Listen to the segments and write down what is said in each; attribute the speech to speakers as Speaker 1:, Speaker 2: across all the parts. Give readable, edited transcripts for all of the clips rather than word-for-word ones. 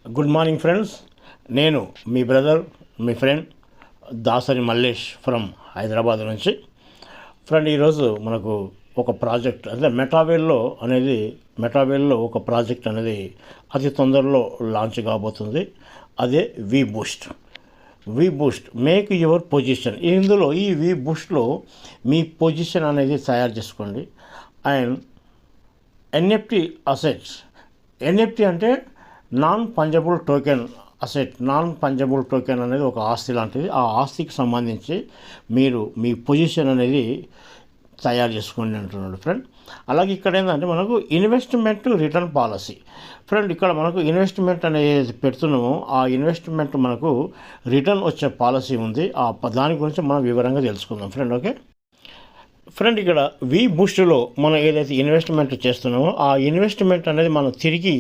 Speaker 1: Good morning friends. నేను మీ brother, మీ ఫ్రెండ్ దాసరి మల్లేష్ ఫ్రమ్ హైదరాబాద్ నుంచి. ఫ్రెండ్, ఈరోజు మనకు ఒక ప్రాజెక్ట్ అంటే మెటావేల్లో ఒక ప్రాజెక్ట్ అనేది అతి తొందరలో లాంచ్ కాబోతుంది. అదే V boost make your position. ఇందులో ఈ వి బూస్ట్లో మీ పొజిషన్ అనేది తయారు చేసుకోండి. And NFT assets. ఎన్ఎఫ్టీ అంటే non fungible token asset. Non fungible token అనేది ఒక ఆస్తి లాంటిది. ఆ ఆస్తికి సంబంధించి మీరు మీ పొజిషన్ అనేది తయారు చేసుకోండి అంటున్నాడు ఫ్రెండ్. అలాగే ఇక్కడ ఏంటంటే మనకు ఇన్వెస్ట్మెంట్ రిటర్న్ పాలసీ. ఫ్రెండ్, ఇక్కడ మనకు ఇన్వెస్ట్మెంట్ అనేది పెడుతున్నామో ఆ ఇన్వెస్ట్మెంట్ మనకు రిటర్న్ వచ్చే పాలసీ ఉంది. దాని గురించి మనం వివరంగా తెలుసుకుందాం ఫ్రెండ్. ఓకే ఫ్రెండ్, ఇక్కడ వి బూస్ట్లో మనం ఏదైతే ఇన్వెస్ట్మెంట్ చేస్తున్నామో ఆ ఇన్వెస్ట్మెంట్ అనేది మనం తిరిగి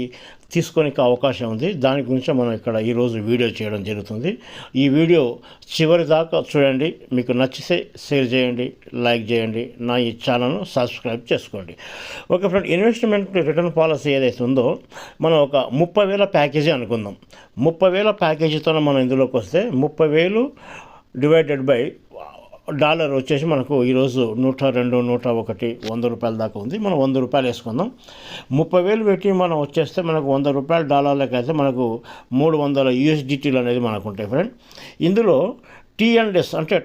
Speaker 1: తీసుకోనికి అవకాశం ఉంది. దాని గురించి మనం ఇక్కడ ఈరోజు వీడియో చేయడం జరుగుతుంది. ఈ వీడియో చివరి దాకా చూడండి. మీకు నచ్చితే షేర్ చేయండి, లైక్ చేయండి, నా ఈ ఛానల్ను సబ్స్క్రైబ్ చేసుకోండి. Okay friend, investment return policy ఏదైతే ఉందో మనం ఒక 30,000 ప్యాకేజీ అనుకుందాం. 30,000 ప్యాకేజీతో మనం ఇందులోకి వస్తే 30,000 డివైడెడ్ బై డాలర్ వచ్చేసి మనకు ఈరోజు 102, 101, 100 రూపాయల దాకా ఉంది. మనం 100 రూపాయలు వేసుకుందాం. 30,000 పెట్టి మనం వచ్చేస్తే మనకు 100 రూపాయల డాలర్లకి అయితే మనకు 300 USDTలు అనేది మనకు ఉంటాయి ఫ్రెండ్. ఇందులో T&S అంటే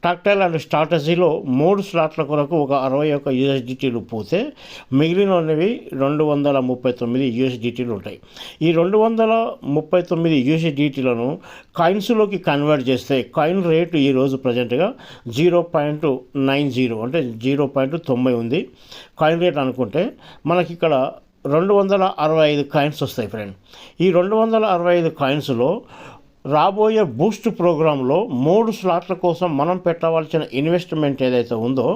Speaker 1: టాక్టైల్ అండ్ స్ట్రాటజీలో 3 స్లాట్ల కొరకు ఒక 61 USDTలు పోతే మిగిలినవి 239 USDTలు ఉంటాయి. ఈ 239 USDTలను కాయిన్స్లోకి కన్వర్ట్ చేస్తే కాయిన్ రేటు ఈరోజు ప్రజెంట్గా 0.90 అంటే 0.90 ఉంది కాయిన్ రేట్ అనుకుంటే మనకి ఇక్కడ 265 కాయిన్స్ వస్తాయి ఫ్రెండ్. ఈ 265 కాయిన్స్లో రాబోయే బూస్ట్ ప్రోగ్రాంలో 3 స్లాట్ల కోసం మనం పెట్టవలసిన ఇన్వెస్ట్మెంట్ ఏదైతే ఉందో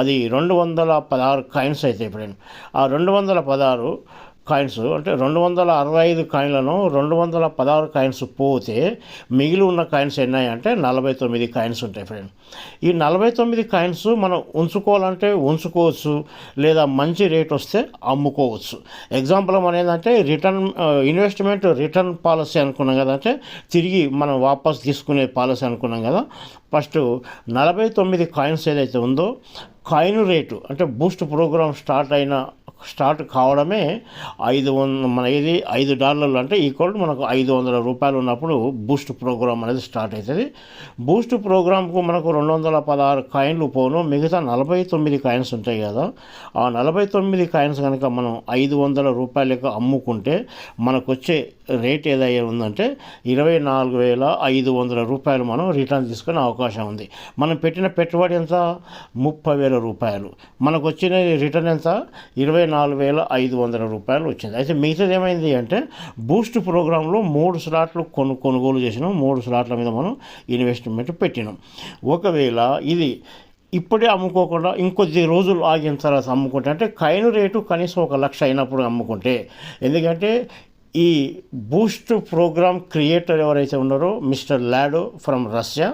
Speaker 1: అది 216 కాయిన్స్ అయితే ఫ్రెండ్. ఆ 216 కాయిన్స్ అంటే 265 కాయిన్లను 216 కాయిన్స్ పోతే మిగిలి ఉన్న కాయిన్స్ ఎన్నాయంటే 49 కాయిన్స్ ఉంటాయి ఫ్రెండ్. ఈ 49 కాయిన్స్ మనం ఉంచుకోవాలంటే ఉంచుకోవచ్చు, లేదా మంచి రేట్ వస్తే అమ్ముకోవచ్చు. ఎగ్జాంపుల్ మనం ఏంటంటే ఇన్వెస్ట్మెంట్ రిటర్న్ పాలసీ అనుకున్నాం కదా, అంటే తిరిగి మనం వాపస్ తీసుకునే పాలసీ అనుకున్నాం కదా. ఫస్ట్ 49 కాయిన్స్ ఏదైతే ఉందో కాయిన్ రేటు అంటే బూస్ట్ ప్రోగ్రామ్ స్టార్ట్ కావడమే $5 అంటే ఈక్వల్ మనకు 500 రూపాయలు ఉన్నప్పుడు బూస్ట్ ప్రోగ్రామ్ అనేది స్టార్ట్ అవుతుంది. బూస్ట్ ప్రోగ్రామ్కు మనకు 216 కాయిన్లు పోను, మిగతా 49 కాయిన్స్ ఉంటాయి కదా. ఆ 49 కాయిన్స్ కనుక మనం 500 రూపాయలకు అమ్ముకుంటే మనకు వచ్చే రేట్ ఏదైనా ఉందంటే 24,500 రూపాయలు మనం రిటర్న్ తీసుకునే అవకాశం ఉంది. మనం పెట్టిన పెట్టుబడి ఎంత? 30,000 రూపాయలు. మనకు వచ్చిన రిటర్న్ ఎంత? 24,500 రూపాయలు వచ్చింది. అయితే మిగతాది ఏమైంది అంటే బూస్ట్ ప్రోగ్రాంలో 3 స్లాట్లు కొనుగోలు చేసినాం. 3 స్లాట్ల మీద మనం ఇన్వెస్ట్మెంట్ పెట్టినాం. ఒకవేళ ఇది ఇప్పుడే అమ్ముకోకుండా ఇంకొద్ది రోజులు ఆగిన తర్వాత అమ్ముకుంటే, అంటే కాయిన్ రేటు కనీసం 1,00,000 అయినప్పుడు అమ్ముకుంటే, ఎందుకంటే ఈ బూస్ట్ ప్రోగ్రామ్ క్రియేటర్ ఎవరైతే ఉన్నారో మిస్టర్ లాడో ఫ్రమ్ రష్యా,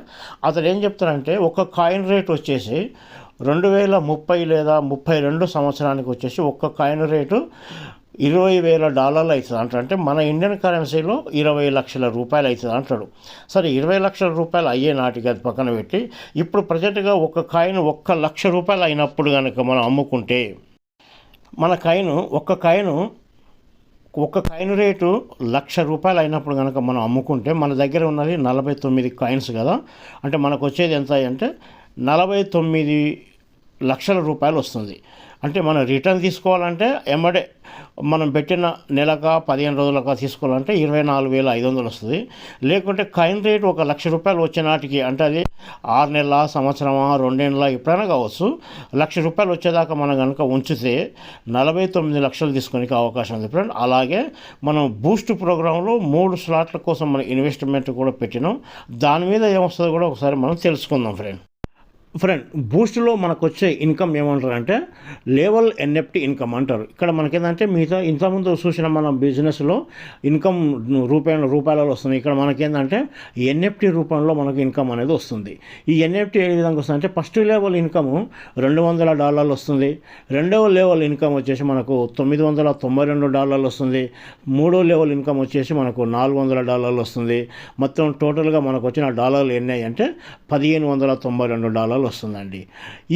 Speaker 1: అతను ఏం చెప్తారంటే ఒక కాయిన్ రేట్ వచ్చేసి 2030 లేదా 32 సంవత్సరానికి వచ్చేసి ఒక్క కాయిన్ రేటు $20,000 అవుతుంది అంటే మన ఇండియన్ కరెన్సీలో 20 లక్షల రూపాయలు అవుతుంది అంటాడు. సరే, 20 లక్షల రూపాయలు అయ్యే నాటికి అది పక్కన పెట్టి ఇప్పుడు ప్రజెంట్గా ఒక కాయిన్ 1,00,000 రూపాయలు అయినప్పుడు కనుక మనం అమ్ముకుంటే మన ఒక్క కాయిన్ రేటు 1,00,000 రూపాయలు అయినప్పుడు కనుక మనం అమ్ముకుంటే మన దగ్గర ఉన్నది 49 కాయిన్స్ కదా. అంటే మనకు వచ్చేది ఎంత అంటే 49 లక్షల రూపాయలు వస్తుంది. అంటే మనం రిటర్న్ తీసుకోవాలంటే ఎమ్మడే మనం పెట్టిన నెలక 15 రోజులక తీసుకోవాలంటే 24,500 వస్తుంది. లేకుంటే కాయిన్ రేటు 1,00,000 రూపాయలు వచ్చే నాటికి, అంటే అది 6 నెలల, సంవత్సరమా, 2 నెలల ఎప్పుడైనా కావచ్చు, 1,00,000 రూపాయలు వచ్చేదాకా మనం కనుక ఉంచితే 49 లక్షలు తీసుకునే అవకాశం ఉంది ఫ్రెండ్. అలాగే మనం బూస్ట్ ప్రోగ్రాంలో 3 స్లాట్ల కోసం మనం ఇన్వెస్ట్మెంట్ కూడా పెట్టినాం. దాని మీద ఏమొస్తుందో కూడా ఒకసారి మనం తెలుసుకుందాం ఫ్రెండ్. ఫ్రెండ్ బూస్ట్లో మనకు వచ్చే ఇన్కమ్ ఏమంటారంటే లెవెల్ ఎన్ఎఫ్టీ ఇన్కమ్ అంటారు. ఇక్కడ మనకేంటంటే మిగతా ఇంతకుముందు చూసిన మన బిజినెస్లో ఇన్కమ్ రూపాయలలో వస్తుంది. ఇక్కడ మనకేంటంటే ఎన్ఎఫ్టీ రూపంలో మనకు ఇన్కమ్ అనేది వస్తుంది. ఈ ఎన్ఎఫ్టీ ఏ విధంగా వస్తుంది అంటే ఫస్ట్ లెవెల్ ఇన్కమ్ $200 వస్తుంది. రెండవ లెవెల్ ఇన్కమ్ వచ్చేసి మనకు $992 వస్తుంది. మూడో లెవెల్ ఇన్కమ్ వచ్చేసి మనకు $400 వస్తుంది. మొత్తం టోటల్గా మనకు వచ్చిన డాలర్లు ఎన్ని అంటే $1592 వస్తుందండి.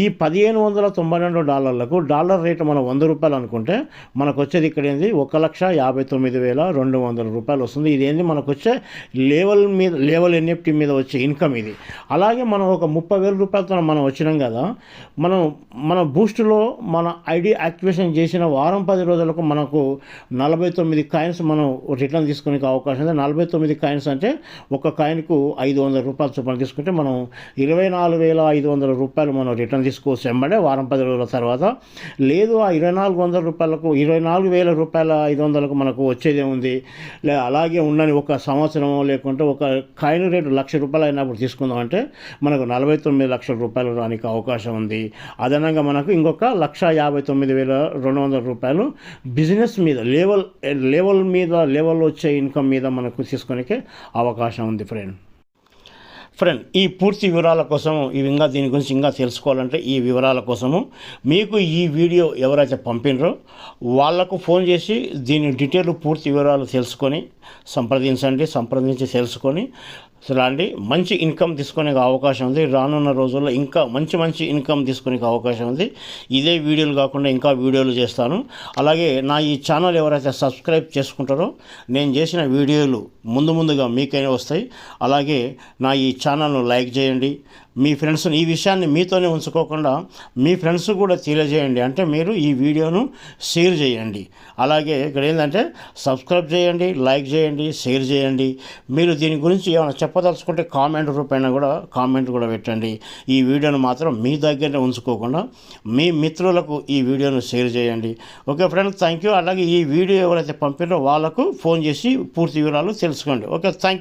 Speaker 1: ఈ $1592లకు డాలర్ రేటు మనం $100 అనుకుంటే మనకు వచ్చేది ఇక్కడ ఏంది 1,59,200 రూపాయలు వస్తుంది. ఇదేంది మనకు వచ్చే లెవెల్ ఎన్ఎఫ్టీ మీద వచ్చే ఇన్కమ్ ఇది. అలాగే మనం ఒక 30,000 రూపాయలతో మనం వచ్చినాం కదా, మన బూస్ట్లో మన ఐడి యాక్టివేషన్ చేసిన వారం 10 రోజులకు మనకు 49 కాయిన్స్ మనం రిటర్న్ తీసుకునే అవకాశం ఉంది. 49 కాయిన్స్ అంటే ఒక కాయిన్కు $500 చొప్పున తీసుకుంటే మనం 24,500 రూపాయలు మనం రిటర్న్ తీసుకోవచ్చు వెంబడే వారం 10 రోజుల తర్వాత. లేదు ఆ 24,000 రూపాయల 500లకు మనకు వచ్చేదే ఉంది. అలాగే ఉండని ఒక సంవత్సరం లేకుంటే ఒక కాయిన్ రేటు ₹1,00,000 అయినప్పుడు తీసుకుందామంటే మనకు 49 లక్షల రూపాయలు రానికి అవకాశం ఉంది. అదనంగా మనకు ఇంకొక 1,59,200 రూపాయలు బిజినెస్ మీద లెవెల్ వచ్చే ఇన్కమ్ మీద మనకు తీసుకునే అవకాశం ఉంది ఫ్రెండ్. ఈ పూర్తి వివరాల కోసము దీని గురించి ఇంకా తెలుసుకోవాలంటే ఈ వివరాల కోసము మీకు ఈ వీడియో ఎవరైతే పంపినరో వాళ్లకు ఫోన్ చేసి దీని డీటెయిల్ పూర్తి వివరాలు సంప్రదించి తెలుసుకొని రండి. మంచి ఇన్కమ్ తీసుకునే అవకాశం ఉంది. రానున్న రోజుల్లో ఇంకా మంచి ఇన్కమ్ తీసుకునే అవకాశం ఉంది. ఇదే వీడియోలు కాకుండా ఇంకా వీడియోలు చేస్తాను. అలాగే నా ఈ ఛానల్ ఎవరైతే సబ్స్క్రైబ్ చేసుకుంటారో నేను చేసిన వీడియోలు ముందుగా మీకైనా వస్తాయి. అలాగే నా ఈ ఛానల్ను లైక్ చేయండి. మీ ఫ్రెండ్స్ని ఈ విషయాన్ని మీతోనే ఉంచుకోకుండా మీ ఫ్రెండ్స్ కూడా తెలియజేయండి. అంటే మీరు ఈ వీడియోను షేర్ చేయండి. అలాగే ఇక్కడ ఏంటంటే సబ్స్క్రైబ్ చేయండి, లైక్ చేయండి, షేర్ చేయండి. మీరు దీని గురించి ఏమైనా చెప్పదలుచుకుంటే కామెంట్ కూడా పెట్టండి. ఈ వీడియోను మాత్రం మీ దగ్గరనే ఉంచుకోకుండా మీ మిత్రులకు ఈ వీడియోను షేర్ చేయండి. Okay friends, thank you. అలాగే ఈ వీడియో ఎవరైతే పంపినో వాళ్ళకు ఫోన్ చేసి పూర్తి వివరాలు తెలుసుకోండి. Okay, thank you.